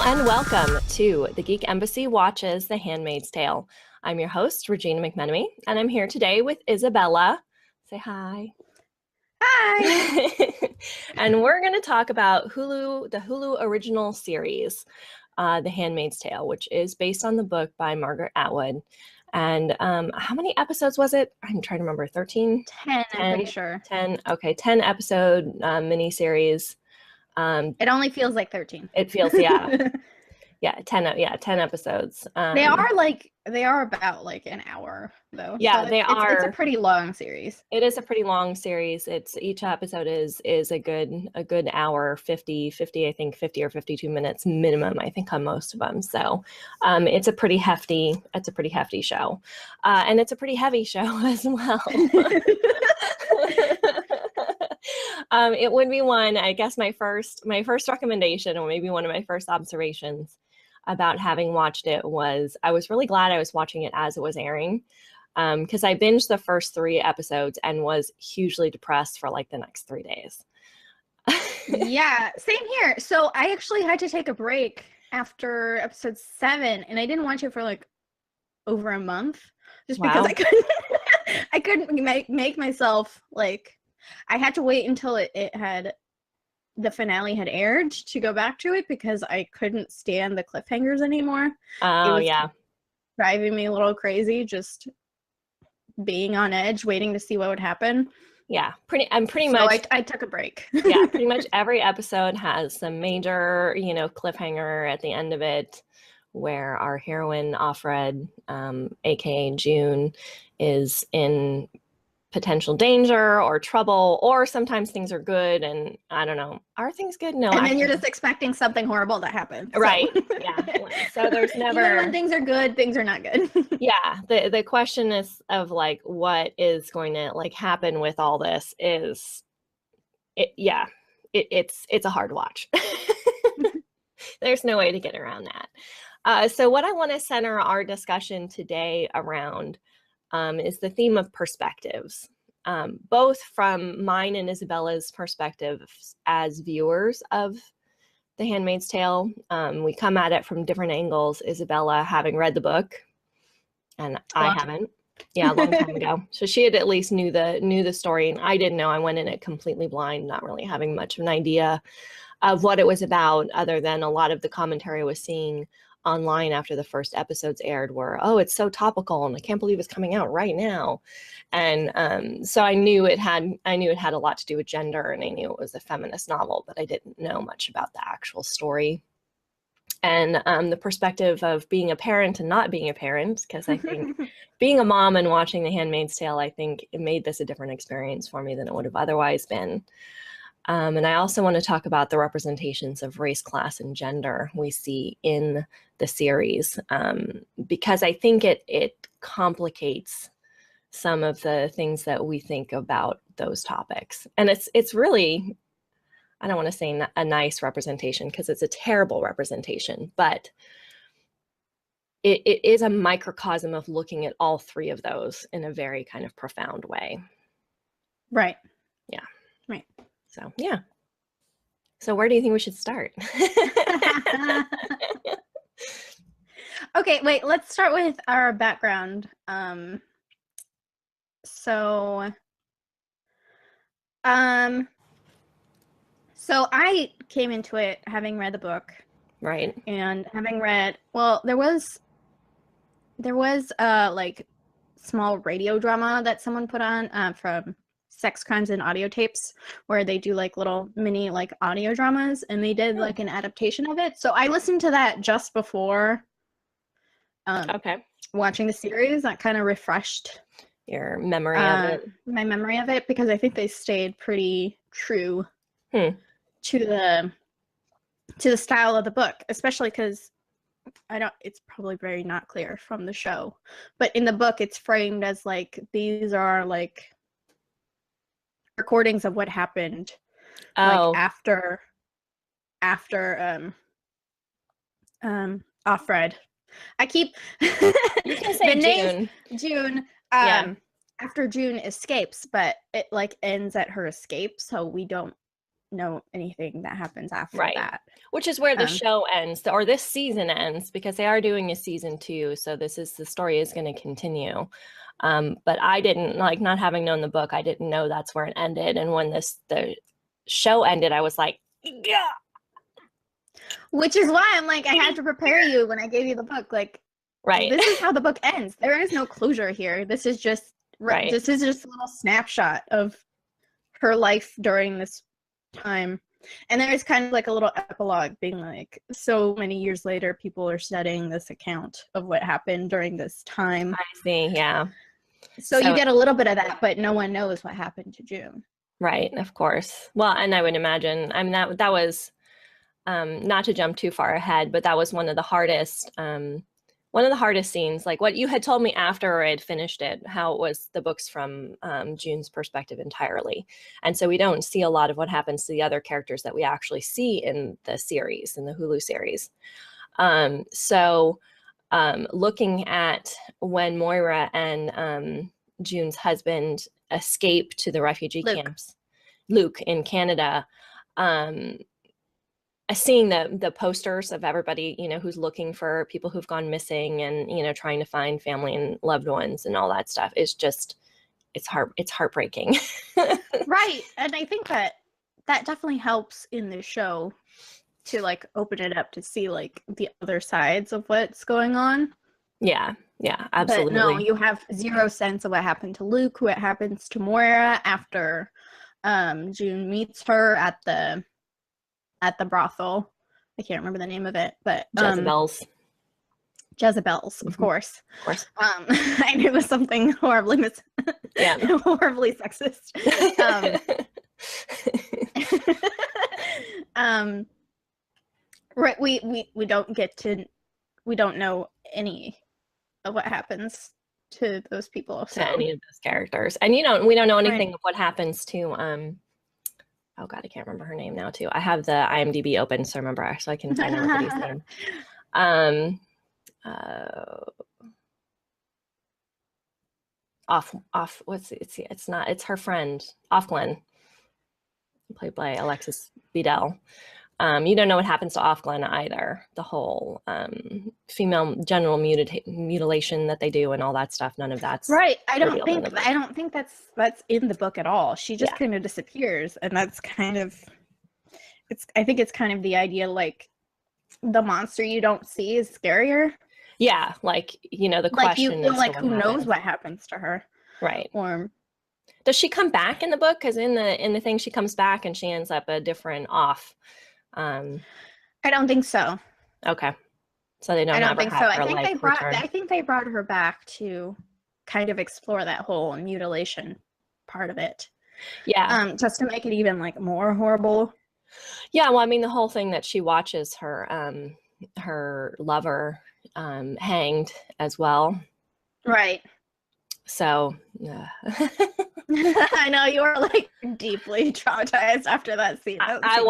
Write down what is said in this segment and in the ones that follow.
and welcome to the Geek Embassy Watches The Handmaid's Tale. I'm your host, Regina McMenemy, and I'm here today with Isabela. Say hi. Hi! And we're going to talk about the Hulu Original Series, The Handmaid's Tale, which is based on the book by Margaret Atwood. And how many episodes was it? I'm trying to remember. 13? 10, I'm pretty sure. 10. Okay, 10 episode miniseries. It only feels like 13. It feels, yeah. Yeah, 10 episodes. They are about like an hour though. Yeah, so they are. It's a pretty long series. It is a pretty long series. Each episode is a good hour, 50, I think 50 or 52 minutes minimum, I think, on most of them. So it's a pretty hefty show. And it's a pretty heavy show as well. It would be I guess my first recommendation, or maybe one of my first observations about having watched it was I was really glad I was watching it as it was airing, because I binged the first 3 episodes and was hugely depressed for like the next 3 days. Yeah, same here. So I actually had to take a break after episode 7, and I didn't watch it for like over a month, just because I couldn't make myself like. I had to wait until the finale had aired to go back to it, because I couldn't stand the cliffhangers anymore. Oh, yeah. Driving me a little crazy, just being on edge, waiting to see what would happen. Yeah, pretty much. I took a break. Yeah, pretty much every episode has some major, cliffhanger at the end of it, where our heroine, Offred, aka June, is in potential danger or trouble, or sometimes things are good, and I don't know, are things good? No, and then you're just expecting something horrible to happen, right? Yeah. So there's never, even when things are good, things are not good. Yeah, the question is of like what is going to like happen with all this is it. Yeah, it's a hard watch. There's no way to get around that. So what I want to center our discussion today around is the theme of perspectives, both from mine and Isabela's perspectives as viewers of The Handmaid's Tale. We come at it from different angles. Isabela having read the book, and I haven't. Yeah, a long time ago. So she had at least knew the story, and I didn't know. I went in it completely blind, not really having much of an idea of what it was about, other than a lot of the commentary I was seeing online after the first episodes aired were, oh, it's so topical and I can't believe it's coming out right now. And so I knew it had a lot to do with gender, and I knew it was a feminist novel, but I didn't know much about the actual story. And the perspective of being a parent and not being a parent, because I think being a mom and watching The Handmaid's Tale, I think it made this a different experience for me than it would have otherwise been. And I also want to talk about the representations of race, class, and gender we see in the series, because I think it complicates some of the things that we think about those topics. And it's really, I don't want to say a nice representation, because it's a terrible representation, but it is a microcosm of looking at all 3 of those in a very kind of profound way. Right. Yeah. Right. So, yeah. So where do you think we should start? Okay, wait, let's start with our background. So I came into it having read the book. Right. And having read, well, there was like small radio drama that someone put on from Sex, Crimes, and Audio Tapes, where they do like little mini like audio dramas, and they did like an adaptation of it. So I listened to that just before watching the series. That kind of refreshed your memory of it. My memory of it, because I think they stayed pretty true to the style of the book, especially because it's probably very not clear from the show, but in the book it's framed as like these are like recordings of what happened like after Offred. I keep you can say June after June escapes, but it like ends at her escape, so we don't know anything that happens after Right. that. Which is where the show ends, or this season ends, because they are doing a season 2. So the story is going to continue. But I didn't, like, not having known the book, I didn't know that's where it ended. And when the show ended, I was like, yeah. Which is why I'm like, I had to prepare you when I gave you the book. Like, right. This is how the book ends. There is no closure here. This is just right. This is just a little snapshot of her life during this time. And there's kind of like a little epilogue being like, so many years later, people are studying this account of what happened during this time. I see, yeah. So you get a little bit of that, but no one knows what happened to June. Right, of course. Well, and I would imagine, I mean, that was, not to jump too far ahead, but that was one of the hardest scenes, like what you had told me after I had finished it, how it was the books from June's perspective entirely. And so we don't see a lot of what happens to the other characters that we actually see in the series, in the Hulu series. Looking at when Moira and June's husband escape to the refugee camps, Luke in Canada, seeing the posters of everybody, who's looking for people who've gone missing and, trying to find family and loved ones and all that stuff is just, it's heartbreaking. Right. And I think that definitely helps in the show to like open it up to see like the other sides of what's going on. Yeah, absolutely. But no, you have zero sense of what happened to Luke, what happens to Moira after June meets her at the brothel. I can't remember the name of it, but Jezebel's, of course. Of course. I knew it was something horribly horribly sexist. Right, we don't know any of what happens to those people, to any of those characters, and we don't know anything of what happens to oh god, I can't remember her name now too. I have the IMDb open, so I can find everybody's name. It's her friend, Offglen, played by Alexis Bledel. You don't know what happens to Offglen either. The whole female genital mutilation that they do and all that stuff. None of that's right. I don't think that's in the book at all. She just kind of disappears, and that's kind of I think it's kind of the idea, like the monster you don't see is scarier. Yeah, like the question is like who knows what happens to her, right? Or does she come back in the book? Because in the thing she comes back and she ends up a different off. I don't think so. Okay, so they don't. I don't think so. I think they brought her back to kind of explore that whole mutilation part of it. Yeah. Just to make it even like more horrible. Yeah. Well, I mean, the whole thing that she watches her lover hanged as well. Right. So I know you were like deeply traumatized after that scene. I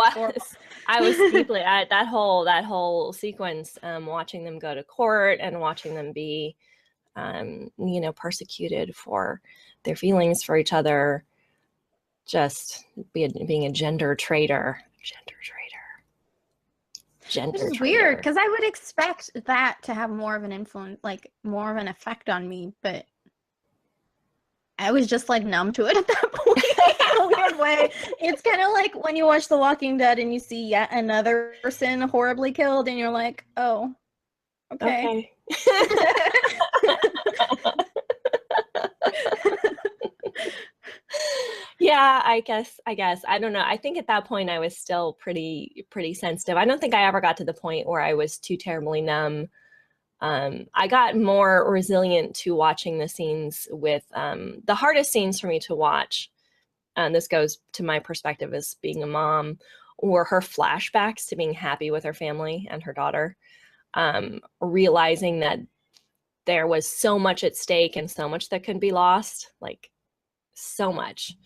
was deeply at that whole sequence, watching them go to court and watching them be persecuted for their feelings for each other, just being a gender traitor. Which is weird, because I would expect that to have more of an influence, like more of an effect on me, but I was just like numb to it at that point in a weird way. It's kind of like when you watch The Walking Dead and you see yet another person horribly killed and you're like, oh, okay. Yeah, I guess. I don't know. I think at that point I was still pretty sensitive. I don't think I ever got to the point where I was too terribly numb. I got more resilient to watching the scenes with the hardest scenes for me to watch. And this goes to my perspective as being a mom, or her flashbacks to being happy with her family and her daughter, realizing that there was so much at stake and so much that could be lost, like so much.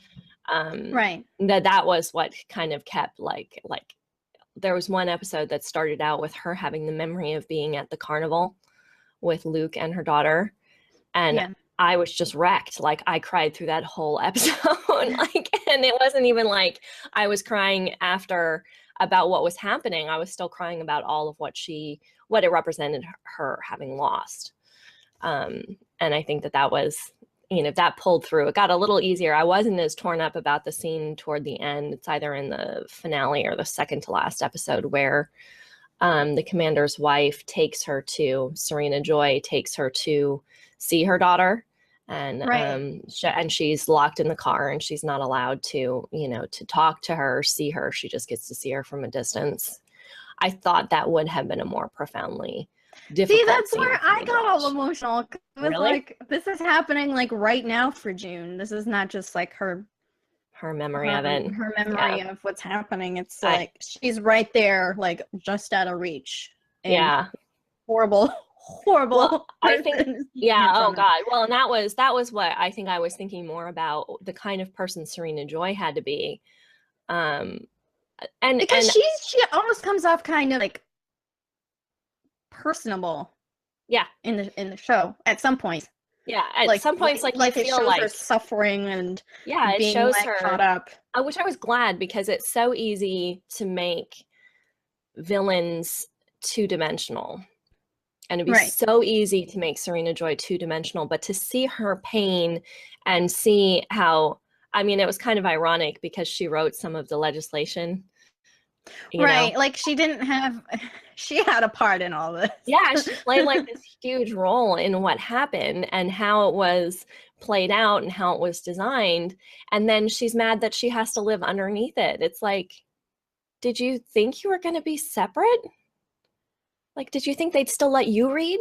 Right. That was what kind of kept like there was one episode that started out with her having the memory of being at the carnival with Luke and her daughter. And I was just wrecked. Like, I cried through that whole episode. Like, and it wasn't even like I was crying after about what was happening. I was still crying about all of what it represented her having lost. And I think that was, that pulled through. It got a little easier. I wasn't as torn up about the scene toward the end. It's either in the finale or the second to last episode where the commander's wife Serena Joy takes her to see her daughter. And and she's locked in the car and she's not allowed to, to talk to her, see her. She just gets to see her from a distance. I thought that would have been a more profoundly difficult. See, that's where I got all emotional. It was really? Like, this is happening like right now for June. This is not just like her memory of it. Her memory of what's happening. It's like she's right there, like just out of reach. And horrible. Well, I think, oh God. Well, and that was what I think I was thinking more about, the kind of person Serena Joy had to be. And because she almost comes off kind of like personable. Yeah. In the show at some point. Yeah, at some points, like it shows her suffering and it shows her caught up. Which I was glad, because it's so easy to make villains two-dimensional. And it'd be so easy to make Serena Joy two-dimensional, but to see her pain and see how, I mean, it was kind of ironic because she wrote some of the legislation. You know? Like she had a part in all this. Yeah, she played like this huge role in what happened and how it was played out and how it was designed. And then she's mad that she has to live underneath it. It's like, did you think you were going to be separate? Like, did you think they'd still let you read?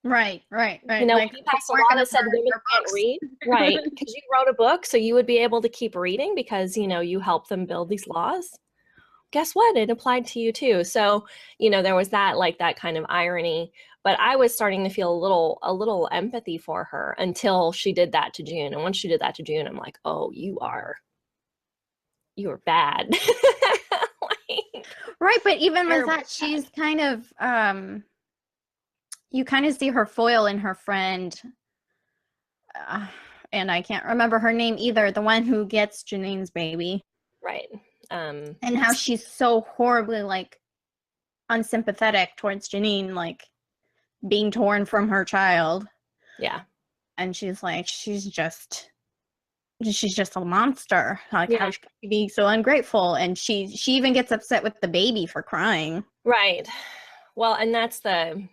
Right. You know, like, you passed a law that said women can't read, right? Because you wrote a book, so you would be able to keep reading because, you helped them build these laws. Guess what? It applied to you too. So, there was that, like, that kind of irony. But I was starting to feel a little empathy for her until she did that to June. And once she did that to June, I'm like, oh, you are bad. Right, but even with that, she's kind of you kind of see her foil in her friend, and I can't remember her name either, the one who gets Janine's baby. Right. And how she's so horribly, like, unsympathetic towards Janine, like, being torn from her child. Yeah. And she's like, she's just a monster. Like, how she can be so ungrateful. And she even gets upset with the baby for crying. Right. Well, and that's the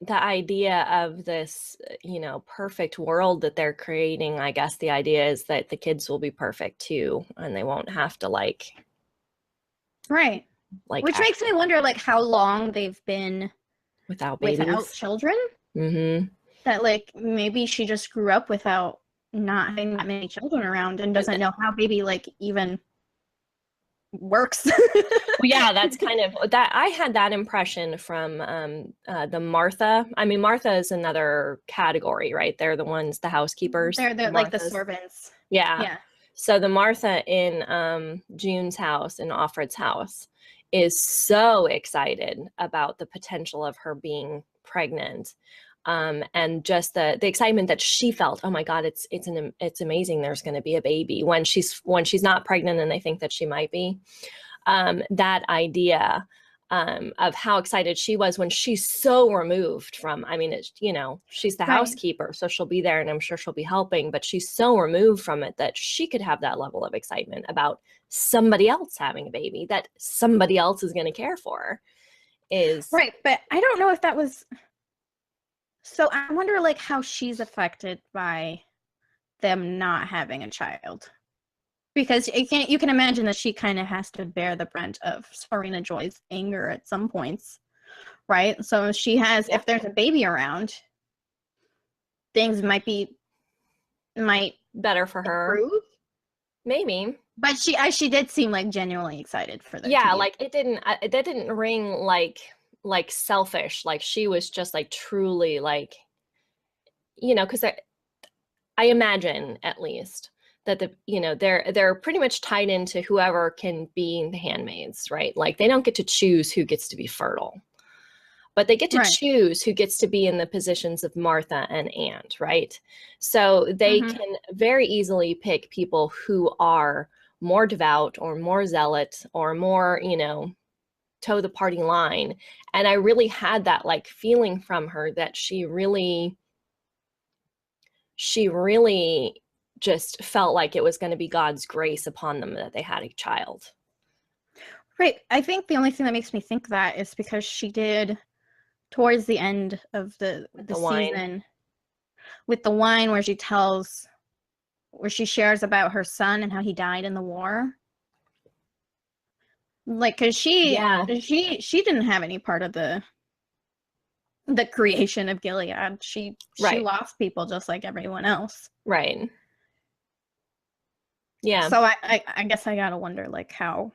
idea of this, perfect world that they're creating. I guess the idea is that the kids will be perfect too, and they won't have to like which makes me wonder, like, how long they've been without children. Mm-hmm. That, like, maybe she just grew up without not having that many children around and doesn't know how baby, like, even works. Well, yeah, that's kind of that. I had that impression from the Martha. I mean, Martha is another category, right? They're the ones, the housekeepers. They're like the servants. Yeah. So the Martha in June's house, in Offred's house, is so excited about the potential of her being pregnant. And just the excitement that she felt, oh my God, it's amazing. There's going to be a baby when she's not pregnant and they think that she might be. That idea of how excited she was when she's so removed from, I mean, it's, she's the housekeeper, so she'll be there and I'm sure she'll be helping, but she's so removed from it that she could have that level of excitement about somebody else having a baby that somebody else is going to care for. Right. But I don't know if that was. So I wonder, like, how she's affected by them not having a child. Because you can imagine that she kind of has to bear the brunt of Serena Joy's anger at some points, right? So if there's a baby around, things might better for her. Improve. Maybe. But she did seem like genuinely excited for that. Yeah, like that didn't ring like selfish, like she was just like truly like, because I imagine at least that they're pretty much tied into whoever can be the handmaids, right? Like they don't get to choose who gets to be fertile. but they get to Right. choose who gets to be in the positions of Martha and Anne, right? So they can very easily pick people who are more devout or more zealot or more, you know, toe the party line. And I really had that like feeling from her that she really just felt like it was going to be God's grace upon them that they had a child. Right. I think the only thing that makes me think that is because she did towards the end of the season with the wine where she shares about her son and how he died in the war. Like, because she didn't have any part of the creation of Gilead. She lost people just like everyone else. Right. Yeah. So I guess I gotta wonder like how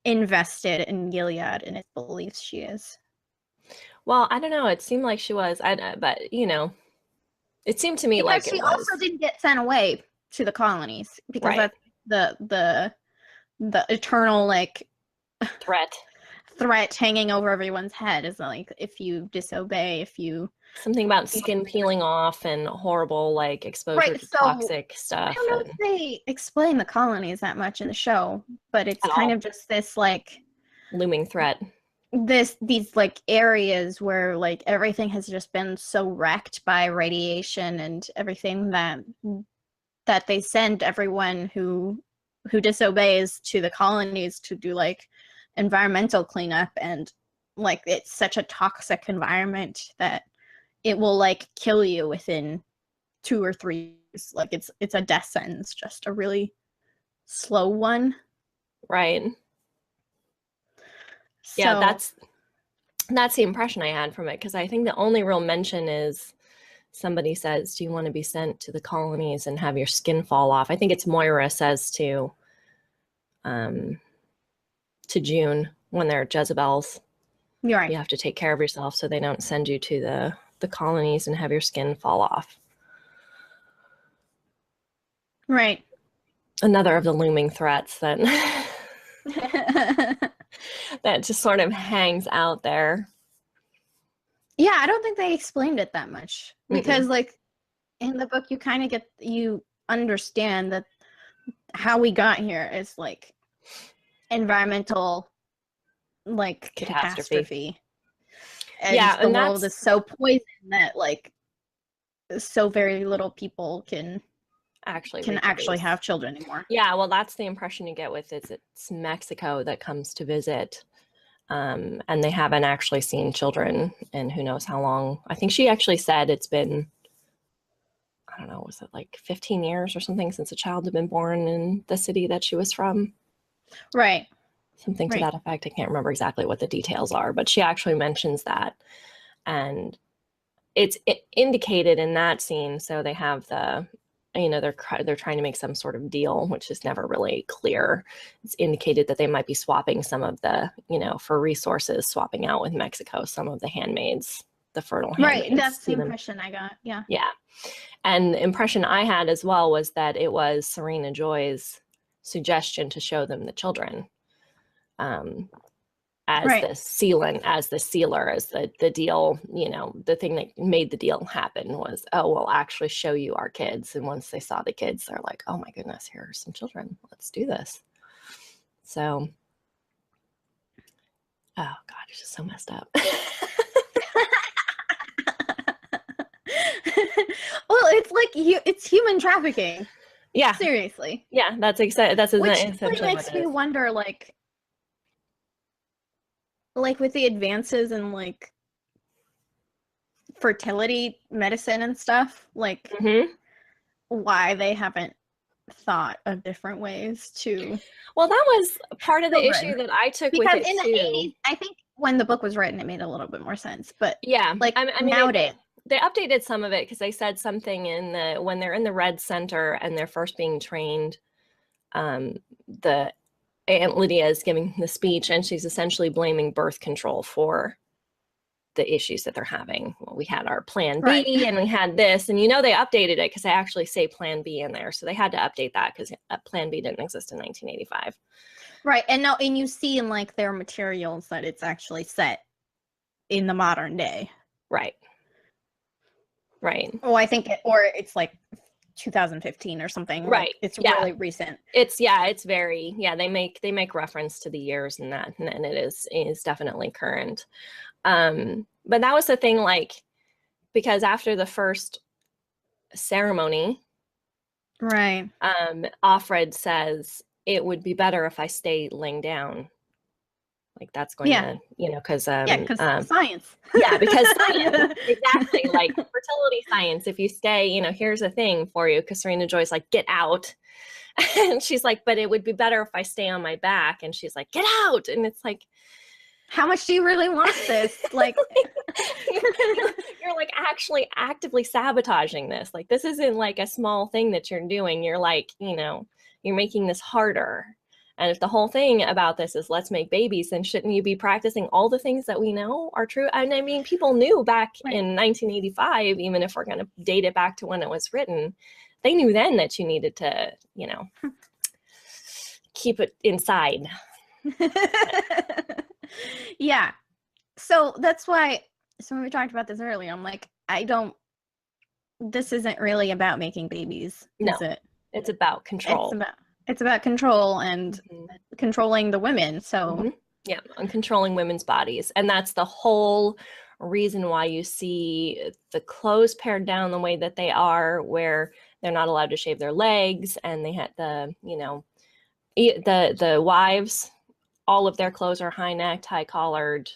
invested in Gilead and its beliefs she is. Well, I don't know. It seemed like she was, but you know, it seemed to me because like she also didn't get sent away to the colonies because that's the eternal like threat hanging over everyone's head is like if you disobey, if you something about skin peeling off and horrible like exposure to toxic stuff. I don't know if they explain the colonies that much in the show, but it's kind of just this like looming threat. These like areas where like everything has just been so wrecked by radiation and everything that they send everyone who disobeys to the colonies to do like environmental cleanup, and like it's such a toxic environment that it will like kill you within 2 or 3 years. Like it's a death sentence, just a really slow one. Right. So, yeah, that's the impression I had from it, because I think the only real mention is somebody says, do you want to be sent to the colonies and have your skin fall off? I think it's Moira says to June when they're Jezebels. You're right. You have to take care of yourself so they don't send you to the colonies and have your skin fall off. Right. Another of the looming threats that that just sort of hangs out there. Yeah, I don't think they explained it that much because like in the book you understand that how we got here is like environmental like catastrophe. And the world is so poisoned that like so very little people can actually have children anymore. Yeah, well, that's the impression you get with it. It's Mexico that comes to visit, and they haven't actually seen children in who knows how long. I think she actually said it's been, I don't know, was it like 15 years or something since a child had been born in the city that she was from? Right. Something to that effect. I can't remember exactly what the details are, but she actually mentions that. And it's indicated in that scene. So they have the, you know, they're trying to make some sort of deal, which is never really clear. It's indicated that they might be swapping some of the, you know, for resources, swapping out with Mexico some of the handmaids, the fertile handmaids. Right, that's the impression I got. Yeah. Yeah. And the impression I had as well was that it was Serena Joy's suggestion to show them the children. As the sealant, as the sealer, as the deal, you know, the thing that made the deal happen was, oh, we'll actually show you our kids. And once they saw the kids, they're like, oh my goodness, here are some children. Let's do this. So, oh God, it's just so messed up. Well, it's like it's human trafficking. Yeah. Seriously. Yeah, that's exciting. That's essentially makes me wonder, like with the advances in like fertility medicine and stuff, like why they haven't thought of different ways to. Well, that was part of the issue that I took with it in too. The 80s, I think when the book was written, it made a little bit more sense. But yeah, like I mean, nowadays. They updated some of it because they said something when they're in the Red Center and they're first being trained, the Aunt Lydia is giving the speech and she's essentially blaming birth control for the issues that they're having. Well, we had our plan B and we had this, and you know they updated it because they actually say plan B in there. So they had to update that because plan B didn't exist in 1985. Right. And you see in like their materials that it's actually set in the modern day. Right. Oh, I think it's like 2015 or something. Right. Like, it's Yeah. really recent. It's very, they make reference to the years and that, and it is definitely current. But that was the thing, like, because after the first ceremony, right, Offred says it would be better if I stay laying down. Like, that's going to, because science. Yeah, because science, exactly, like fertility science. If you stay, here's a thing for you. Because Serena Joy's like, get out. And she's like, but it would be better if I stay on my back. And she's like, get out. And it's like, how much do you really want this? Like, you're like actually actively sabotaging this. Like, this isn't like a small thing that you're doing. You're like, you're making this harder. And if the whole thing about this is let's make babies, then shouldn't you be practicing all the things that we know are true? And I mean, people knew back in 1985, even if we're going to date it back to when it was written, they knew then that you needed to, keep it inside. Yeah. So that's why, when we talked about this earlier, I'm like, this isn't really about making babies, is it? It's about control. It's about control and controlling the women. So yeah, and controlling women's bodies. And that's the whole reason why you see the clothes pared down the way that they are, where they're not allowed to shave their legs, and they had the wives, all of their clothes are high-necked, high-collared,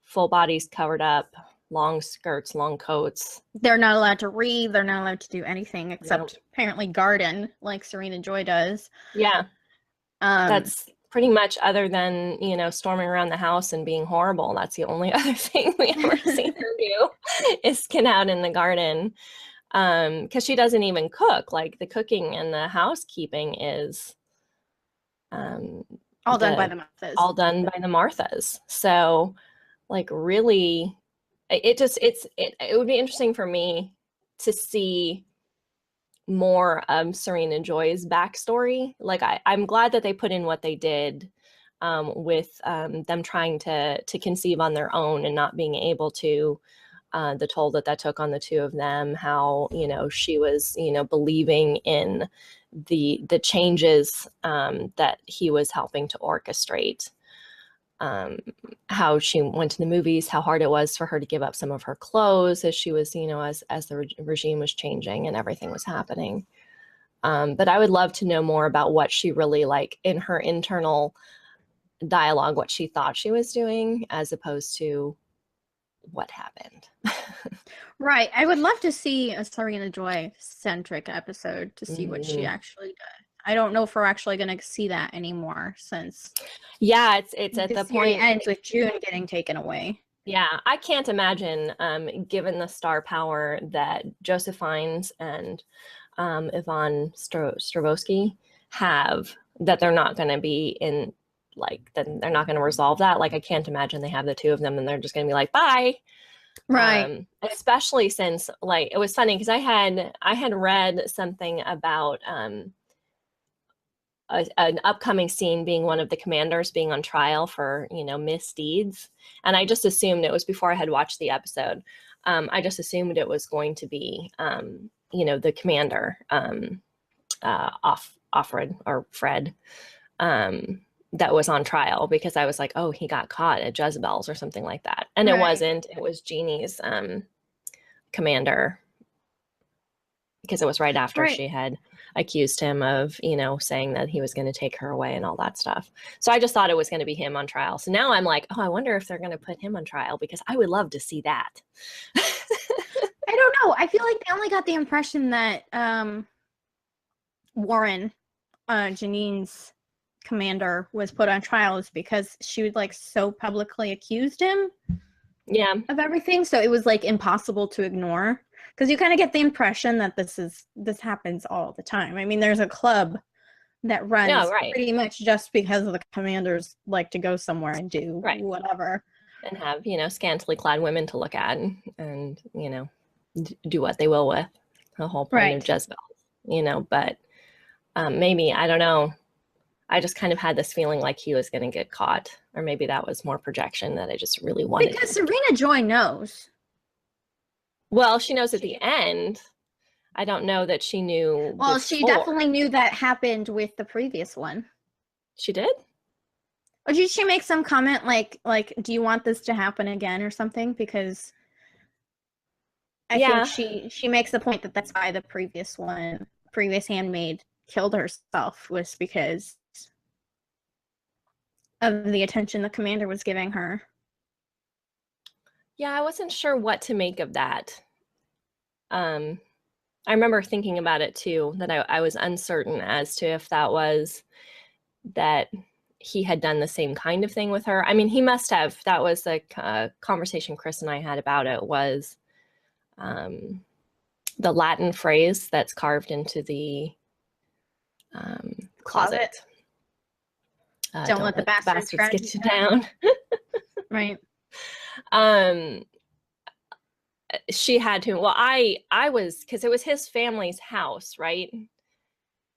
full bodies covered up, long skirts, long coats. They're not allowed to read. They're not allowed to do anything except apparently garden, like Serena Joy does. Yeah. That's pretty much, other than, storming around the house and being horrible. That's the only other thing we ever see her do, is get out in the garden. Because she doesn't even cook. Like, the cooking and the housekeeping is all done by the Marthas. All done by the Marthas. So, like, really, it would be interesting for me to see more of Serena Joy's backstory. Like, I'm glad that they put in what they did with them trying to conceive on their own and not being able to, the toll that took on the two of them, how, she was, believing in the changes that he was helping to orchestrate. How she went to the movies, how hard it was for her to give up some of her clothes as she was, as the regime was changing and everything was happening. But I would love to know more about what she really, like, in her internal dialogue, what she thought she was doing, as opposed to what happened. Right. I would love to see a Serena Joy centric episode to see what she actually did. I don't know if we're actually going to see that anymore, since it's at the point ends with June getting taken away. Yeah, I can't imagine, given the star power that Joseph Fiennes and Yvonne Strahovski have, that they're not going to be in, like, that they're not going to resolve that. Like, I can't imagine they have the two of them and they're just going to be like, bye. Right. Especially since, like, it was funny because I had read something about an upcoming scene being one of the commanders being on trial for, misdeeds. And I just assumed, it was before I had watched the episode, I just assumed it was going to be, the commander, Offred or Fred, that was on trial, because I was like, oh, he got caught at Jezebel's or something like that. And It wasn't. It was Jeannie's commander, because it was right after she had accused him of, saying that he was going to take her away and all that stuff. So I just thought it was going to be him on trial. So now I'm like, oh, I wonder if they're going to put him on trial, because I would love to see that. I don't know. I feel like they only got the impression that Warren, Janine's commander, was put on trial is because she would, like, so publicly accused him of everything. So it was, like, impossible to ignore. Because you kind of get the impression that this happens all the time. I mean, there's a club that runs pretty much just because of the commanders like to go somewhere and do whatever. And have, scantily clad women to look at and do what they will with. The whole point of Jezebel, but maybe, I don't know. I just kind of had this feeling like he was going to get caught, or maybe that was more projection that I just really wanted. Because Serena Joy knows. Well, she knows at the end. I don't know that she knew. Well, before. she definitely knew that happened with the previous one. She did? Or did she make some comment like, do you want this to happen again or something? Because I think she makes the point that that's why the previous handmaid killed herself, was because of the attention the commander was giving her. Yeah, I wasn't sure what to make of that. I remember thinking about it too, that I was uncertain as to if that was that he had done the same kind of thing with her. I mean, he must have. That was a conversation Chris and I had about it, was the Latin phrase that's carved into the closet. Don't let the bastards get you down. Right. She had to. Well, I was, because it was his family's house, right?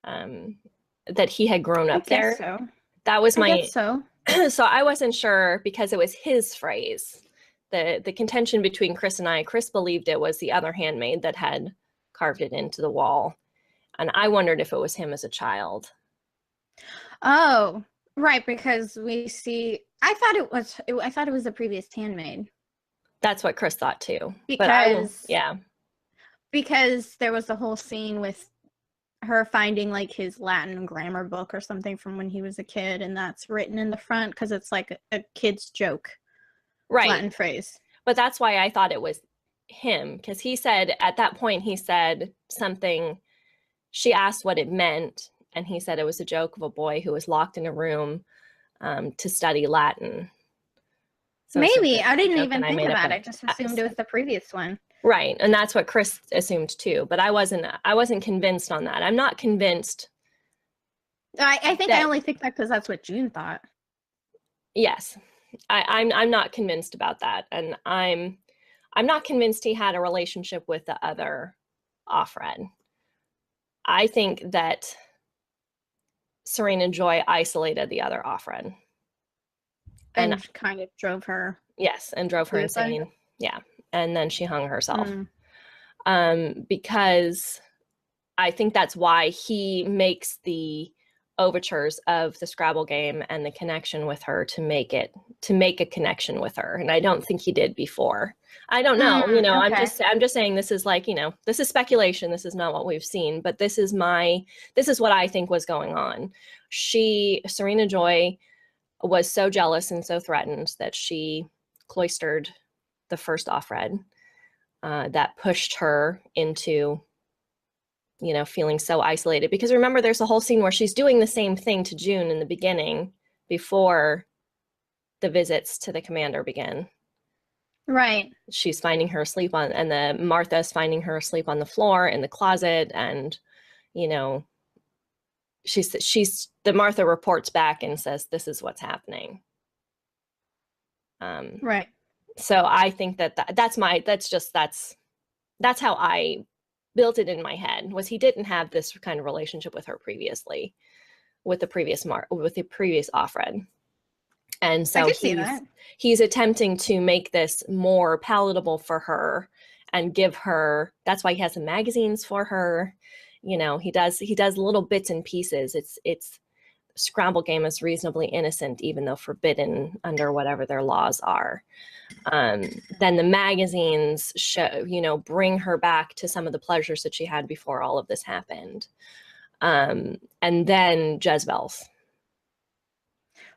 That he had grown up there. So. That was my. I guess so. So I wasn't sure, because it was his phrase. The contention between Chris and I, Chris believed it was the other handmaid that had carved it into the wall, and I wondered if it was him as a child. Oh, right, because we see. I thought it was the previous handmaid. That's what Chris thought too. Because yeah, because there was the whole scene with her finding like his Latin grammar book or something from when he was a kid, and that's written in the front because it's like a kid's joke, right? Latin phrase. But that's why I thought it was him, because he said at that point, he said something. She asked what it meant, and he said it was a joke of a boy who was locked in a room to study Latin. So maybe I didn't even think about it. I just assumed it was the previous one. Right, and that's what Chris assumed too. But I wasn't convinced on that. I'm not convinced. I think I only think that because that's what June thought. Yes, I'm not convinced about that, and I'm not convinced he had a relationship with the other Offred. I think that Serena Joy isolated the other Offred. And kind of drove her. Yes, and drove her insane. Yeah, and then she hung herself. Because I think that's why he makes the overtures of the Scrabble game and the connection with her to make a connection with her. And I don't think he did before. I don't know. Okay. I'm just saying, this is like, this is speculation. This is not what we've seen, but this is what I think was going on. Serena Joy was so jealous and so threatened that she cloistered the first Offred, that pushed her into, feeling so isolated. Because remember, there's a whole scene where she's doing the same thing to June in the beginning before the visits to the commander begin. Right. She's finding her asleep Martha's finding her asleep on the floor in the closet, and, the Martha reports back and says, this is what's happening. Right. So I think that's how I built it in my head, was he didn't have this kind of relationship with her previously, with the previous Offred. And so he's attempting to make this more palatable for her and give her, that's why he has the magazines for her. He does little bits and pieces. It's Scrabble game is reasonably innocent, even though forbidden under whatever their laws are. Then the magazines show, bring her back to some of the pleasures that she had before all of this happened. And then Jezebel's.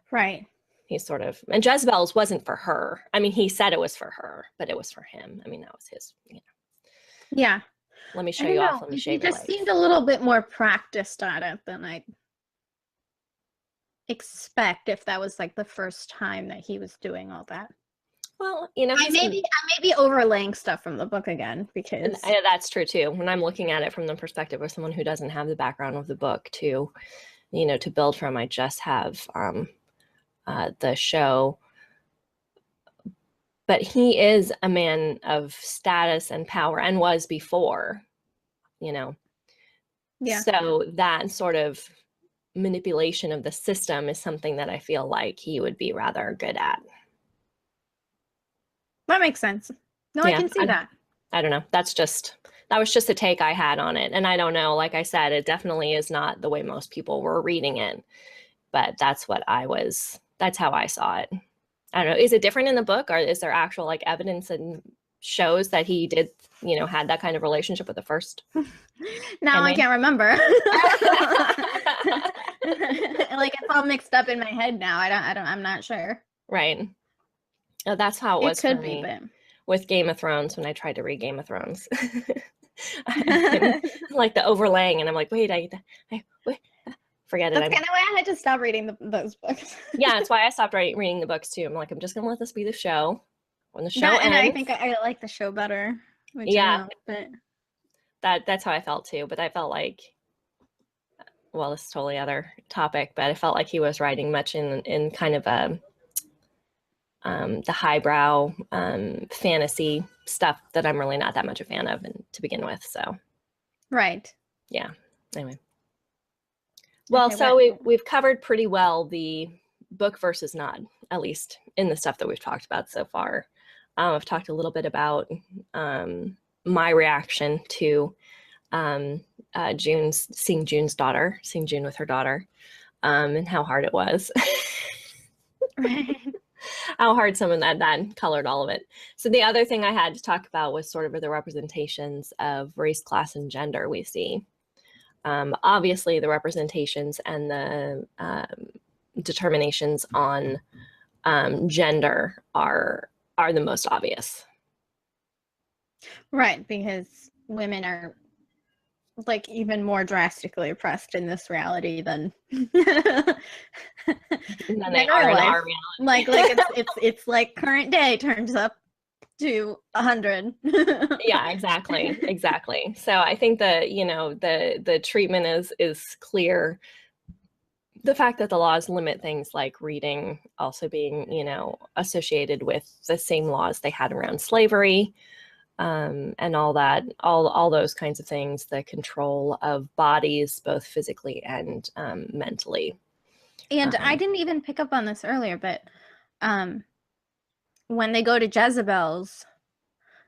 Right. And Jezebel's wasn't for her. I mean, he said it was for her, but it was for him. I mean, that was his, Yeah. Let me show you off. Let me shave your legs. He just seemed a little bit more practiced at it than I'd expect if that was like the first time that he was doing all that. Well, I may be overlaying stuff from the book again, because that's true too. When I'm looking at it from the perspective of someone who doesn't have the background of the book to build from, I just have the show. But he is a man of status and power, and was before, Yeah. So that sort of manipulation of the system is something that I feel like he would be rather good at. That makes sense. No, I can see that. I don't know. That was just a take I had on it. And I don't know, like I said, it definitely is not the way most people were reading it, but that's how I saw it. I don't know. Is it different in the book, or is there actual like evidence and shows that he did, had that kind of relationship with the first? Now I can't remember. Like it's all mixed up in my head now. I'm not sure. Right. Oh, that's how it was for me. But... with Game of Thrones, when I tried to read Game of Thrones. Like the overlaying, and I'm like, wait, forget it. That's kind of why I had to stop reading those books. Yeah, that's why I stopped reading the books too. I'm like, I'm just gonna let this be the show. When the show ends, and I think I like the show better. Yeah, but that's how I felt too. But I felt like, well, this is totally other topic, but I felt like he was writing much in kind of a the highbrow fantasy stuff that I'm really not that much a fan of to begin with. So, right. Yeah. Anyway. Well, okay, so we've covered pretty well the book versus nod, at least in the stuff that we've talked about so far. I've talked a little bit about my reaction to seeing June with her daughter, and how hard it was. Right. How hard some of that colored all of it. So the other thing I had to talk about was sort of the representations of race, class, and gender we see. Obviously, the representations and the determinations on gender are the most obvious. Right, because women are like even more drastically oppressed in this reality than they are in our reality. Like it's like current day turns up to 100. Yeah, exactly. So I think that the treatment is clear. The fact that the laws limit things like reading also being associated with the same laws they had around slavery. And all that, all those kinds of things, the control of bodies, both physically and mentally. And I didn't even pick up on this earlier, but when they go to Jezebel's,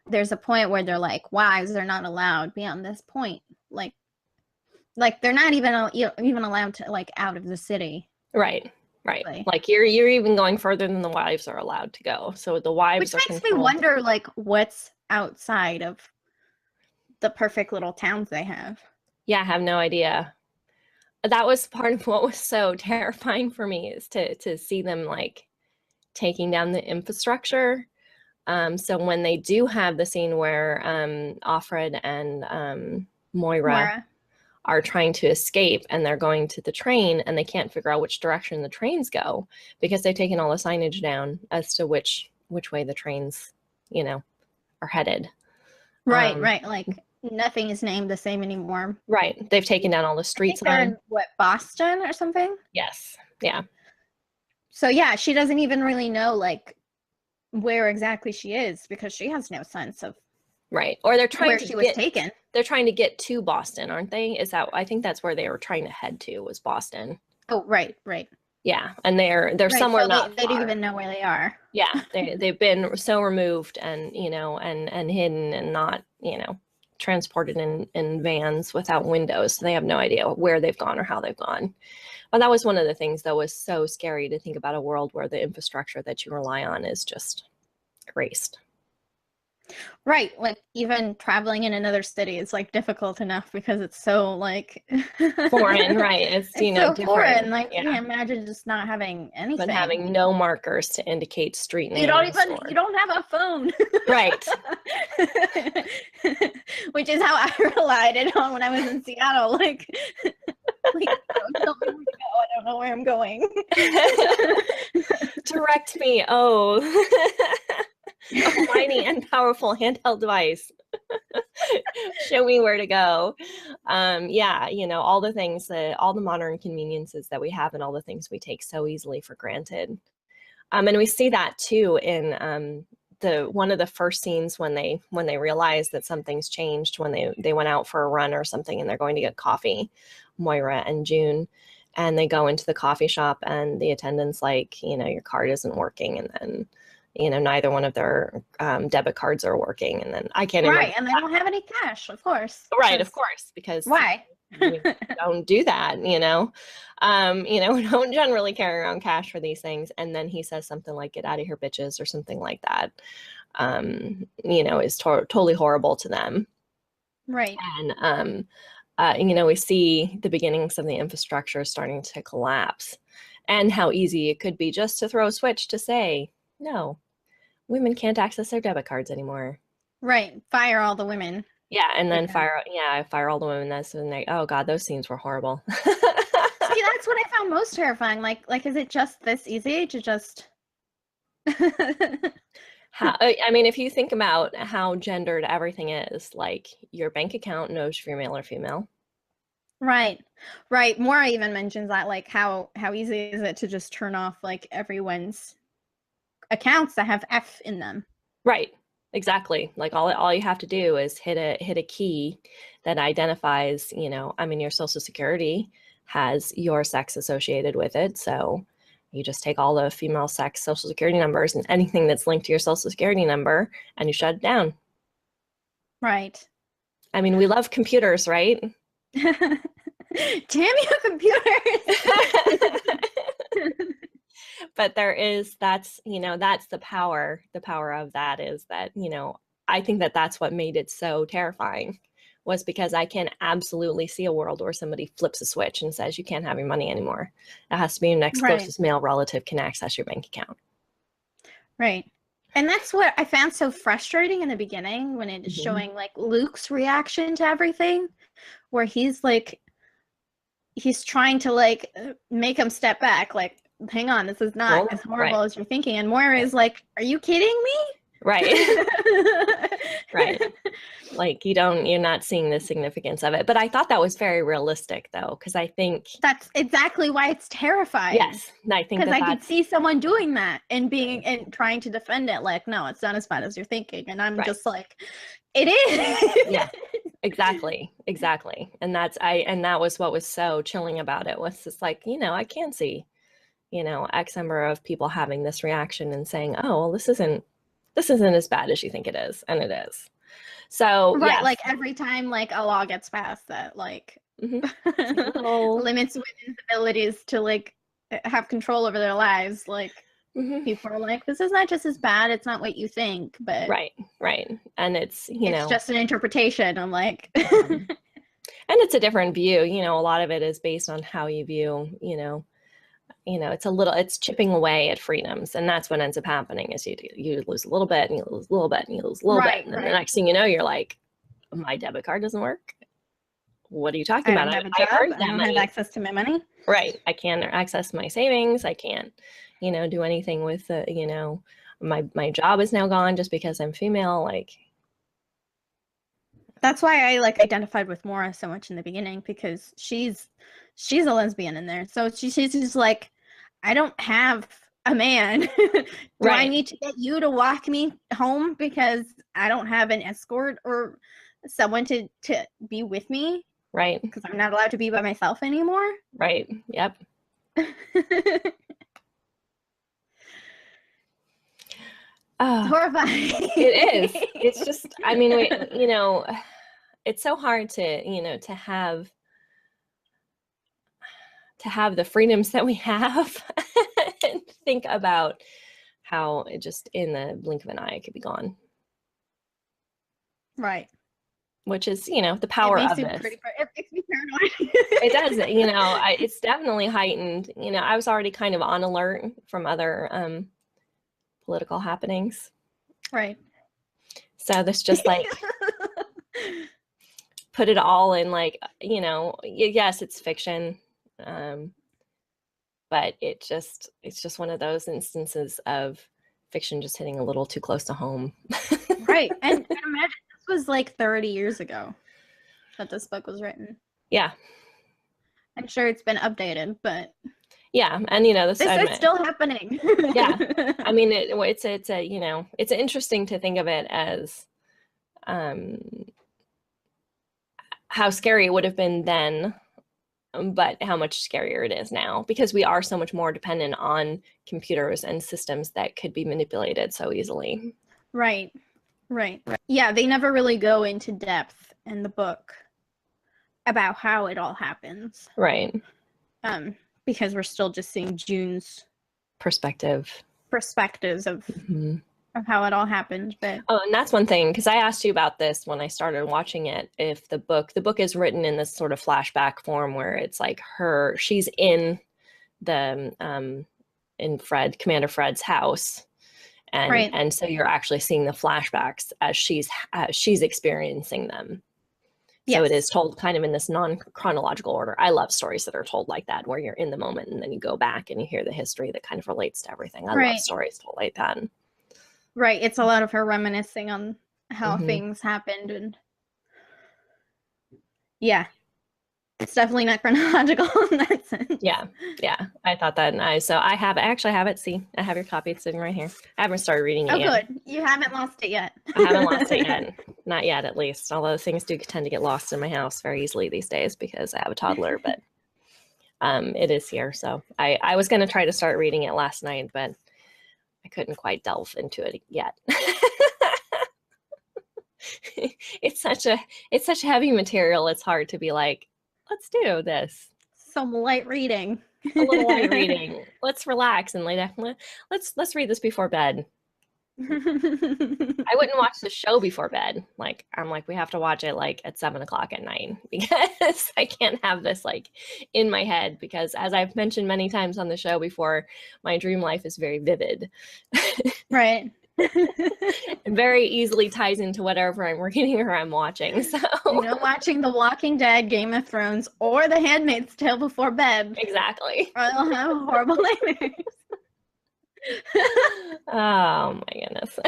there's a point where they're like, wives are not allowed beyond this point. Like they're not even allowed to like out of the city. Right. Like you're even going further than the wives are allowed to go. So the wives Which makes me wonder, like, what's outside of the perfect little towns they have. Yeah, I have no idea. That was part of what was so terrifying for me, is to see them like taking down the infrastructure. So when they do have the scene where Offred and Moira are trying to escape, and they're going to the train, and they can't figure out which direction the trains go because they've taken all the signage down as to which way the trains are headed. Right. Like nothing is named the same anymore. Right. They've taken down all the streets. They're in Boston or something? Yes. Yeah. So yeah, she doesn't even really know like where exactly she is, because she has no sense of right. Or they're trying where she was taken. They're trying to get to Boston, aren't they? I think that's where they were trying to head to, was Boston. Oh, right. Yeah, and they're right, somewhere so not. They don't even know where they are. Yeah, they've been so removed and and hidden and not transported in vans without windows. So they have no idea where they've gone or how they've gone. But that was one of the things that was so scary, to think about a world where the infrastructure that you rely on is just erased. Right, like even traveling in another city is like difficult enough because it's so like foreign, right? It's so different. Foreign. Like you can imagine just not having anything, but having no markers to indicate street names. You don't have a phone, right? Which is how I relied on when I was in Seattle. Like, please don't tell me where to go. I don't know where I'm going. Direct me. Oh. A mighty and powerful handheld device. Show me where to go. Yeah, all the things all the modern conveniences that we have, and all the things we take so easily for granted. And we see that too in one of the first scenes when they realize that something's changed, when they went out for a run or something, and they're going to get coffee, Moira and June. and they go into the coffee shop and the attendant's like, your card isn't working. And then, neither one of their debit cards are working. And then I can't even. Right. And they don't have any cash, of course. Right. Of course. Because why? we don't do that, we don't generally carry around cash for these things. And then he says something like, "Get out of here, bitches," or something like that, is totally horrible to them. Right. And, we see the beginnings of the infrastructure starting to collapse, and how easy it could be just to throw a switch to say, no, women can't access their debit cards anymore. Right. Fire all the women. Yeah, and then fire all the women. That's when oh God, those scenes were horrible. See, that's what I found most terrifying. Like, is it just this easy to just? If you think about how gendered everything is, like your bank account knows if you're male or female. Right. Maura even mentions that, like, how easy is it to just turn off like everyone's accounts that have F in them. Right. Exactly. Like all you have to do is hit a key that identifies, your Social Security has your sex associated with it. So you just take all the female sex Social Security numbers and anything that's linked to your Social Security number and you shut it down. Right. We love computers, right? Damn you, computers. But that's the power of that is that, I think that's what made it so terrifying, was because I can absolutely see a world where somebody flips a switch and says, you can't have your money anymore. It has to be your next closest male relative can access your bank account. Right. And that's what I found so frustrating in the beginning when it is showing like Luke's reaction to everything, where he's trying to like make him step back, like, hang on, this is not as horrible as you're thinking. And Moira is like, are you kidding me? Right. Right. Like you're not seeing the significance of it. But I thought that was very realistic though, because I think that's exactly why it's terrifying. Yes. I think because I could see someone doing that and trying to defend it, like, no, it's not as bad as you're thinking. And I'm just like, it is. Yeah. Exactly. And that was what was so chilling about it, was just like, I can see, X number of people having this reaction and saying, oh, well, this isn't as bad as you think it is. And it is. So right, like every time like a law gets passed that like limits women's abilities to like have control over their lives, like people are like, this is not just as bad, it's not what you think. But right. And it's it's just an interpretation. I'm like and it's a different view. A lot of it is based on how you view, it's chipping away at freedoms, and that's what ends up happening is you lose a little bit and you lose a little bit and you lose a little bit, and then the next thing you know, you're like, my debit card doesn't work. What are you talking about? I don't have access to my money. Right. I can't access my savings. I can't, do anything with my job is now gone just because I'm female. Like, that's why I like identified with Maura so much in the beginning, because she's a lesbian in there. So she's just like, I don't have a man. Do I need to get you to walk me home because I don't have an escort or someone to be with me? Right. Because I'm not allowed to be by myself anymore. Right. Yep. Horrifying. It is. It's just, it's so hard to, to have the freedoms that we have and think about how it just in the blink of an eye it could be gone. Right. Which is, the power of this. It makes me paranoid. It does. It's definitely heightened. I was already kind of on alert from other political happenings. Right. So this just like put it all in like, yes, it's fiction. But it's just one of those instances of fiction just hitting a little too close to home. Right. And imagine this was like 30 years ago that this book was written. Yeah. I'm sure it's been updated, but yeah. And this is still happening. Yeah. It's interesting to think of it as how scary it would have been then but how much scarier it is now, because we are so much more dependent on computers and systems that could be manipulated so easily. Right. Yeah, they never really go into depth in the book about how it all happens. Right. Because we're still just seeing June's perspectives of how it all happened. But and that's one thing, because I asked you about this when I started watching it, if the book is written in this sort of flashback form where it's like she's in the in Commander Fred's house, and so you're actually seeing the flashbacks as she's experiencing them. So it is told kind of in this non-chronological order. I love stories that are told like that, where you're in the moment and then you go back and you hear the history that kind of relates to everything. I love stories told like that. Right. It's a lot of her reminiscing on how things happened. And yeah, it's definitely not chronological in that sense. Yeah. I thought that. And I actually have it. See, I have your copy. It's sitting right here. I haven't started reading it yet. Good. You haven't lost it yet. I haven't lost it yet. Not yet, at least. Although things do tend to get lost in my house very easily these days because I have a toddler, but it is here. So I was going to try to start reading it last night, but I couldn't quite delve into it yet. It's such heavy material. It's hard to be like, let's do this. Some light reading. A little light reading. Let's relax and let's read this before bed. I wouldn't watch the show before bed. Like, I'm like, we have to watch it like at 7:00 at night, because I can't have this like in my head, because as I've mentioned many times on the show before, my dream life is very vivid. Right. It very easily ties into whatever I'm reading or I'm watching. So watching The Walking Dead, Game of Thrones, or The Handmaid's Tale before bed. Exactly. Or I'll have horrible nightmares. Oh my goodness.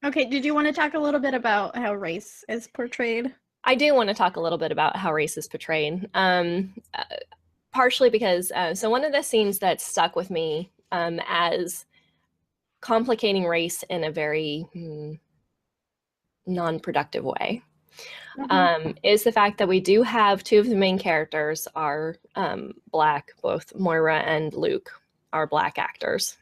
Okay, did you want to talk a little bit about how race is portrayed? I do want to talk a little bit about how race is portrayed. Partially because, so one of the scenes that stuck with me as complicating race in a very non-productive way is the fact that we do have two of the main characters are Black. Both Moira and Luke are Black actors,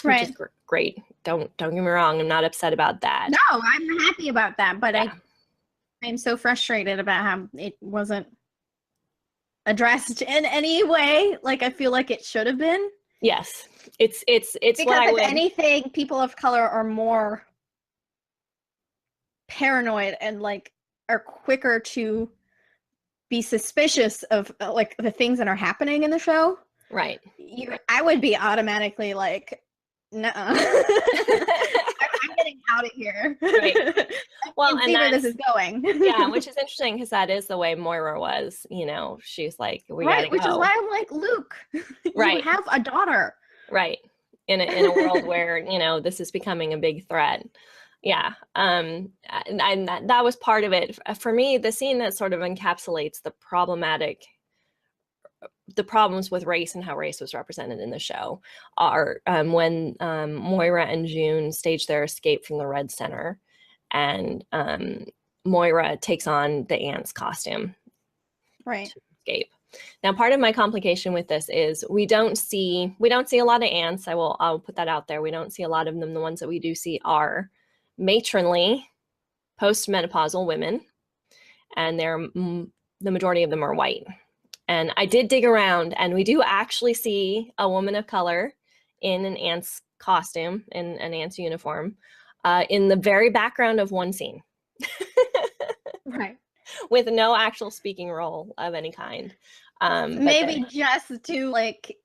which is great. Don't get me wrong, I'm not upset about that. No, I'm happy about that, but I'm so frustrated about how it wasn't addressed in any way like I feel like it should have been. Yes, it's because if anything, people of color are more paranoid and like are quicker to be suspicious of like the things that are happening in the show. Right. I would be automatically like, no, I'm getting out of here. Right. Well, and see where this is going. Yeah, which is interesting because that is the way Moira was. She's like, we gotta go. Which is why I'm like, Luke, you have a daughter. Right. In a world where this is becoming a big threat. Yeah. And that was part of it for me. The scene that sort of encapsulates the problems with race and how race was represented in the show are when Moira and June stage their escape from the Red Center, and Moira takes on the ant's costume to escape. Now, part of my complication with this is we don't see a lot of ants. I'll put that out there. We don't see a lot of them. The ones that we do see are matronly, postmenopausal women, and the majority of them are white. And I did dig around, and we do actually see a woman of color in an ant's costume, in an ant's uniform, in the very background of one scene. Right. With no actual speaking role of any kind. Maybe just to like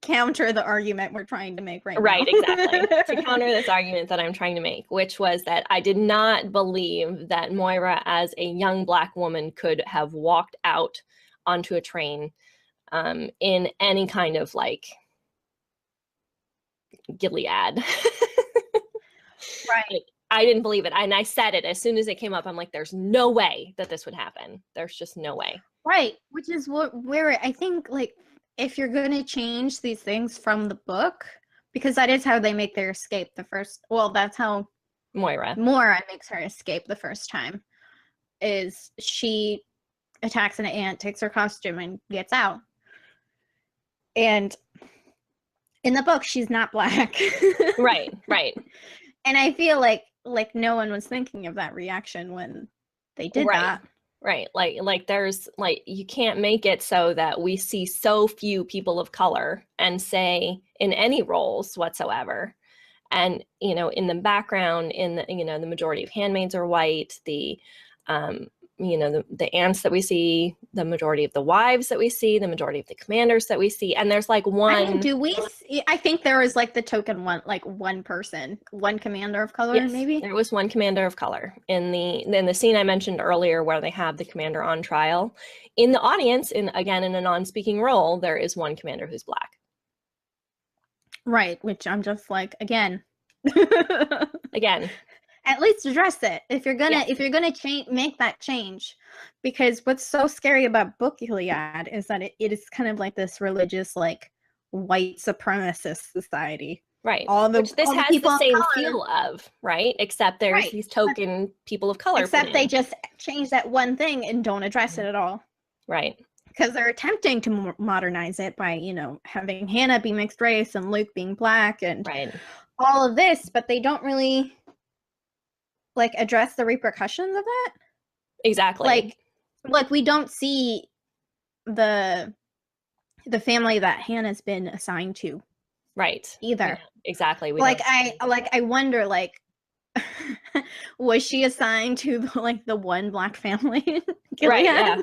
counter the argument we're trying to make right now. Right, exactly. To counter this argument that I'm trying to make, which was that I did not believe that Moira, as a young Black woman, could have walked out onto a train in any kind of like Gilead. Right. I didn't believe it. And I said it as soon as it came up. I'm like, there's no way that this would happen. There's just no way. Right. Which is where I think, like, if you're going to change these things from the book, because that is how they make their escape that's how Moira makes her escape the first time, is she attacks an ant, takes her costume, and gets out. And in the book, she's not Black. Right. And I feel like no one was thinking of that reaction when they did that. Right. Like there's like, you can't make it so that we see so few people of color and say in any roles whatsoever. And, you know, in the background, in the, you know, the majority of handmaids are white, the, you know, the aunts that we see, the majority of the wives that we see, the majority of the commanders that we see. And there's like one. I mean, I think there was like the token one person, one commander of color, yes, maybe. There was one commander of color in the scene I mentioned earlier where they have the commander on trial. In the audience, again, in a non-speaking role, there is one commander who's Black. Right, which I'm just like, again. At least address it if you're gonna make that change, because what's so scary about Book Gilead is that it is kind of like this religious, like, white supremacist society. Right. Which this has the same feel of, right? Except there's these token people of color. Except they just change that one thing and don't address it at all. Right. Because they're attempting to modernize it by, you know, having Hannah be mixed race and Luke being Black and all of this, but they don't really like address the repercussions of that. Exactly. Like we don't see the family that Hannah's been assigned to. Right. Either. Yeah, exactly. I wonder, like, was she assigned to the one Black family in Gilead? Right. Yeah.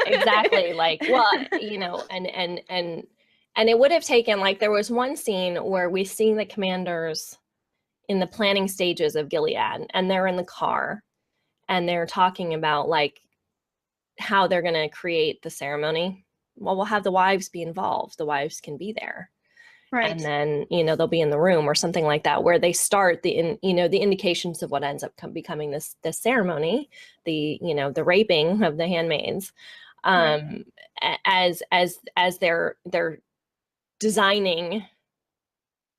Exactly. Like, well, you know, and it would have taken, like, there was one scene where we see the commanders in the planning stages of Gilead, and they're in the car and they're talking about like how they're going to create the ceremony. Well, we'll have the wives be involved. The wives can be there. Right. And then, you know, they'll be in the room or something like that, where they start the indications of what ends up becoming this ceremony, the raping of the handmaids, as they're designing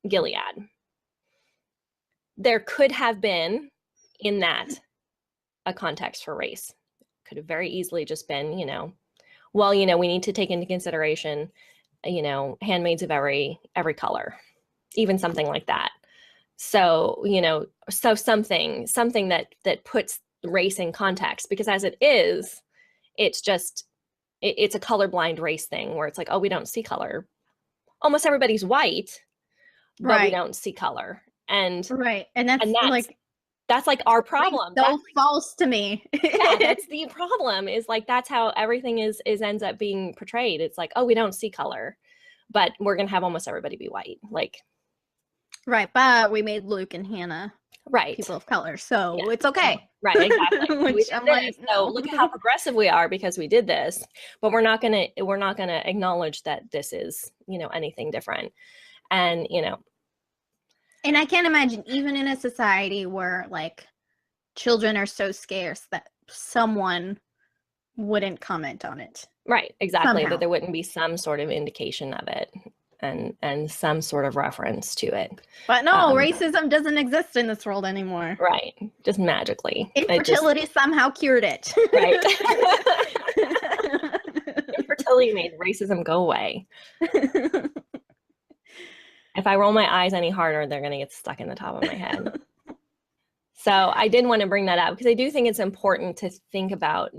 Gilead. There could have been in that a context for race. Could have very easily just been, we need to take into consideration, handmaids of every color, even something like that. So, something that puts race in context, because as it is, it's just, it's a colorblind race thing where it's like, oh, we don't see color. Almost everybody's white, but we don't see color. And that's like our problem. So false to me. Yeah, that's the problem, is like, that's how everything is ends up being portrayed. It's like, oh, we don't see color, but we're going to have almost everybody be white. Like, right. But we made Luke and Hannah people of color. So it's okay. Right. Exactly. So look at how progressive we are because we did this, but we're not going to acknowledge that this is, anything different. And, and I can't imagine, even in a society where like children are so scarce, that someone wouldn't comment on it. Right, exactly. Somehow. That there wouldn't be some sort of indication of it and some sort of reference to it. But no, racism doesn't exist in this world anymore. Right, just magically. Infertility somehow cured it. Right. Infertility made racism go away. If I roll my eyes any harder, they're going to get stuck in the top of my head. So I did want to bring that up because I do think it's important to think about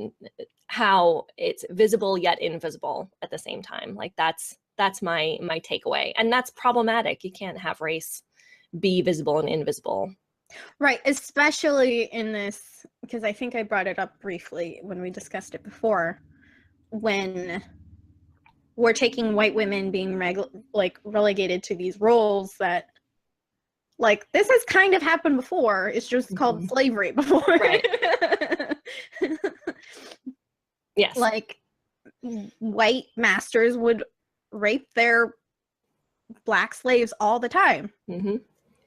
how it's visible yet invisible at the same time. Like that's my takeaway. And that's problematic. You can't have race be visible and invisible. Right. Especially in this, because I think I brought it up briefly when we discussed it before, when we're taking white women being relegated to these roles that, like, this has kind of happened before. It's just called slavery before. Right. Yes. Like, white masters would rape their Black slaves all the time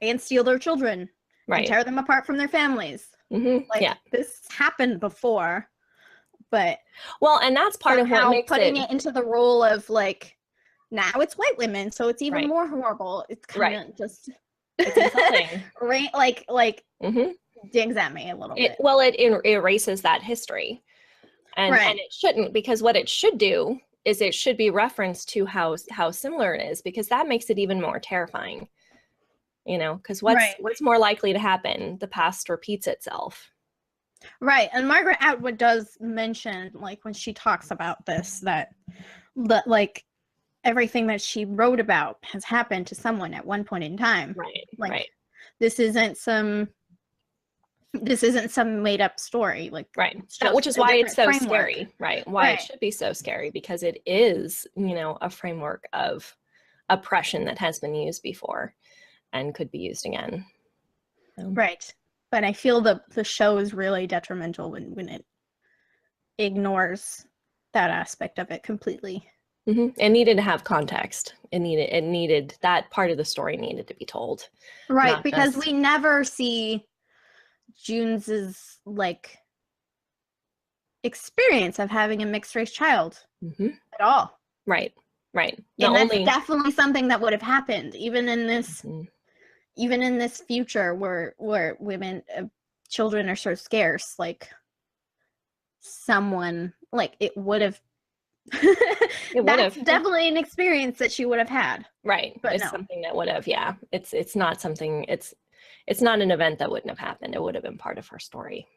and steal their children and tear them apart from their families. This happened before. But and that's part of what makes putting it into the role of like, now it's white women, so it's even more horrible. It's kind of just it's insulting. Like digs at me a little bit. Well, it erases that history. And it shouldn't, because what it should do is it should be referenced to how similar it is, because that makes it even more terrifying. You know, because what's more likely to happen? The past repeats itself. Right. And Margaret Atwood does mention, like, when she talks about this, that like everything that she wrote about has happened to someone at one point in time. Right. Like, this isn't some made up story. Like, which is why it's so scary. Right. Why it should be so scary, because it is, you know, a framework of oppression that has been used before and could be used again. Right. But I feel the show is really detrimental when it ignores that aspect of it completely. It needed to have context. It needed that part of the story needed to be told. Right, because we never see June's like experience of having a mixed race child at all. Right. And that's definitely something that would have happened, even in this future where women, children are so scarce. Like, someone, like, it would have. That's definitely an experience that she would have had. Right. But it's something that would have. Yeah. It's not something. It's not an event that wouldn't have happened. It would have been part of her story.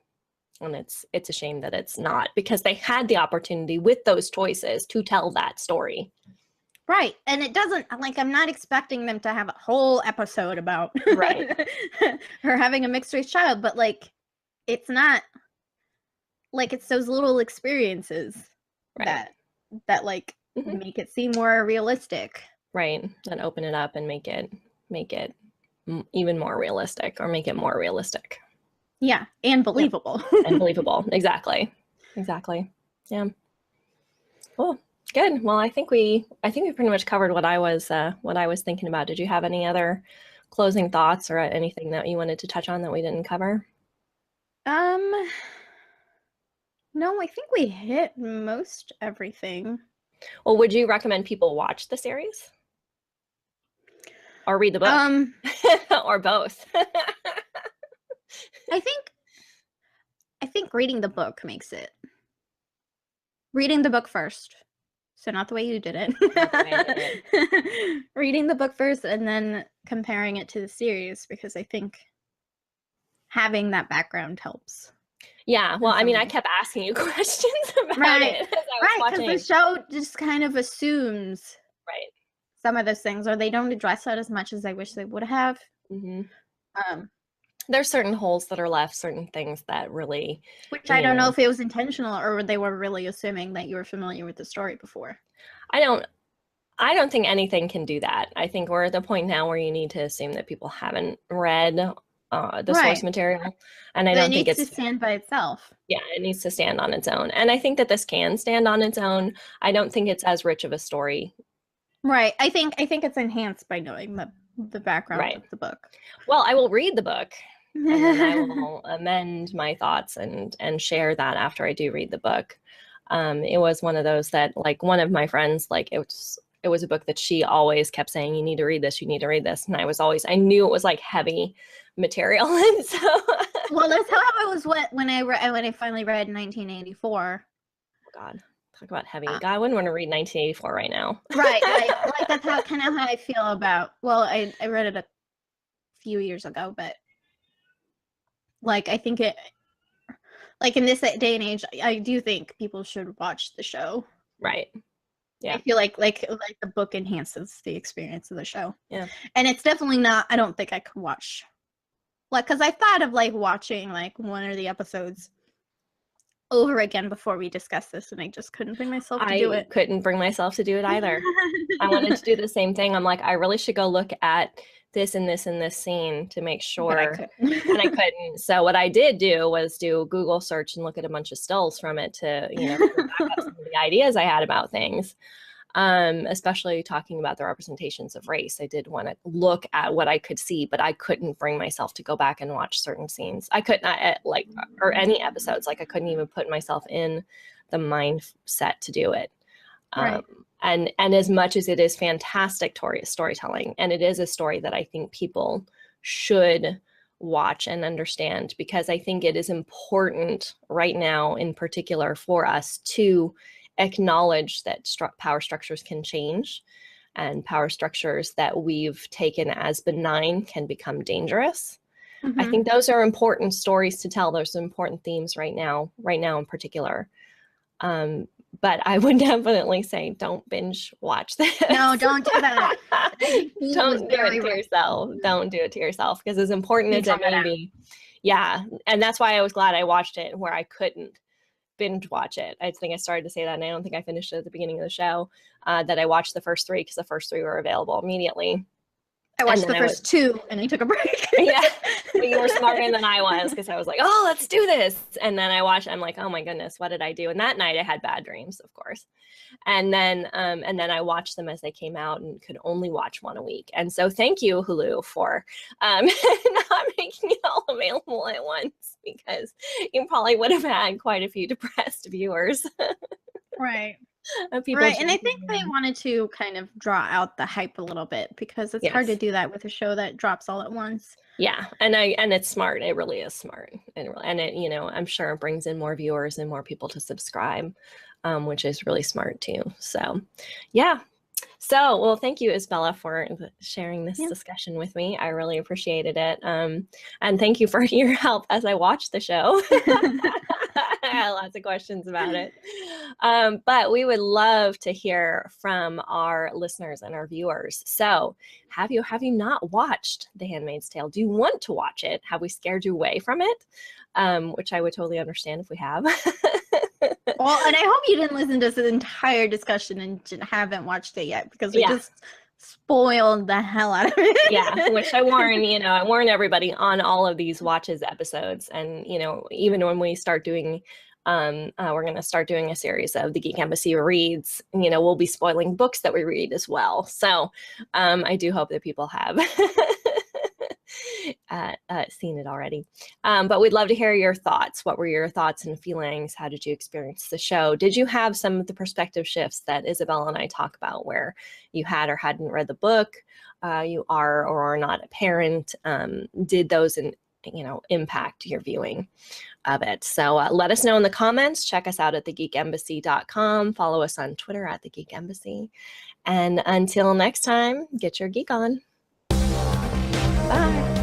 And it's a shame that it's not, because they had the opportunity with those choices to tell that story. Right. And it doesn't, like, I'm not expecting them to have a whole episode about her having a mixed race child, but, like, it's not, like, it's those little experiences that like make it seem more realistic. Right. And open it up and make it even more realistic, or make it more realistic. Yeah. And believable. And believable. Exactly. Yeah. Cool. Good. Well, I think we pretty much covered what I was thinking about. Did you have any other closing thoughts or anything that you wanted to touch on that we didn't cover? No, I think we hit most everything. Well, would you recommend people watch the series or read the book? Or both? I think reading the book makes it. Reading the book first. So not the way you did it. Reading the book first and then comparing it to the series, because I think having that background helps. Yeah, well, I mean, I kept asking you questions about it as I was watching. Because the show just kind of assumes some of those things, or they don't address that as much as I wish they would have. There's certain holes that are left, certain things that really... Which I don't know if it was intentional or they were really assuming that you were familiar with the story before. I don't think anything can do that. I think we're at the point now where you need to assume that people haven't read the source material. And I don't think it needs to stand by itself. Yeah, it needs to stand on its own. And I think that this can stand on its own. I don't think it's as rich of a story. Right. I think it's enhanced by knowing the background of the book. Well, I will read the book and then I will amend my thoughts and share that after I do read the book. It was one of those that, like, one of my friends, like, it was a book that she always kept saying, you need to read this, you need to read this. And I knew it was like heavy material. And so well, that's how it was when I finally read 1984. Oh God, talk about heavy. God, I wouldn't want to read 1984 right now. Right. Like that's how I feel about, well, I read it a few years ago, but like, I think it, like, in this day and age, I do think people should watch the show. Right. Yeah. I feel like the book enhances the experience of the show. Yeah. And it's definitely not, I don't think I could watch, like, because I thought of, like, watching, like, one of the episodes over again before we discussed this, and I just couldn't bring myself to do it. I couldn't bring myself to do it either. I wanted to do the same thing. I'm like, I really should go look at this and this and this scene to make sure. And I couldn't. So what I did do was do a Google search and look at a bunch of stills from it to, back up some of the ideas I had about things. Especially talking about the representations of race. I did want to look at what I could see, but I couldn't bring myself to go back and watch certain scenes. I couldn't, or any episodes. Like, I couldn't even put myself in the mindset to do it. Right. And as much as it is fantastic storytelling, and it is a story that I think people should watch and understand, because I think it is important right now in particular for us to acknowledge that power structures can change, and power structures that we've taken as benign can become dangerous. I think those are important stories to tell. Those are important themes right now in particular. But I would definitely say don't binge watch this. No, don't do that. Don't do it to yourself. Don't do it to yourself, because as important as it may be. Yeah. And that's why I was glad I watched it where I couldn't binge watch it. I think I started to say that, and I don't think I finished it at the beginning of the show, that I watched the first 3 because the first 3 were available immediately. I watched the first 2 and I took a break. Yeah, you were smarter than I was, because I was like, oh, let's do this. And then I watched, I'm like, oh my goodness, what did I do? And that night I had bad dreams, of course. And then I watched them as they came out and could only watch one a week. And so thank you, Hulu, for not making it all available at once, because you probably would have had quite a few depressed viewers. Right. Right. And I think they wanted to kind of draw out the hype a little bit, because it's hard to do that with a show that drops all at once. Yeah. And it's smart. It really is smart. And it, you know, I'm sure it brings in more viewers and more people to subscribe, which is really smart too. So, yeah. So, well, thank you, Isabela, for sharing this discussion with me. I really appreciated it. And thank you for your help as I watched the show. I had lots of questions about it. But we would love to hear from our listeners and our viewers. So have you not watched The Handmaid's Tale? Do you want to watch it? Have we scared you away from it? Which I would totally understand if we have. Well, and I hope you didn't listen to this entire discussion and haven't watched it yet, because we just spoiled the hell out of it. Yeah, which I warn everybody on all of these watches episodes. And, you know, even when we start doing, we're going to start doing a series of the Geek Embassy reads, you know, we'll be spoiling books that we read as well. So I do hope that people have seen it already. But we'd love to hear your thoughts. What were your thoughts and feelings? How did you experience the show? Did you have some of the perspective shifts that Isabela and I talk about, where you had or hadn't read the book, you are or are not a parent? Did those impact your viewing of it? So let us know in the comments. Check us out at thegeekembassy.com. Follow us on Twitter at thegeekembassy. And until next time, get your geek on. Bye.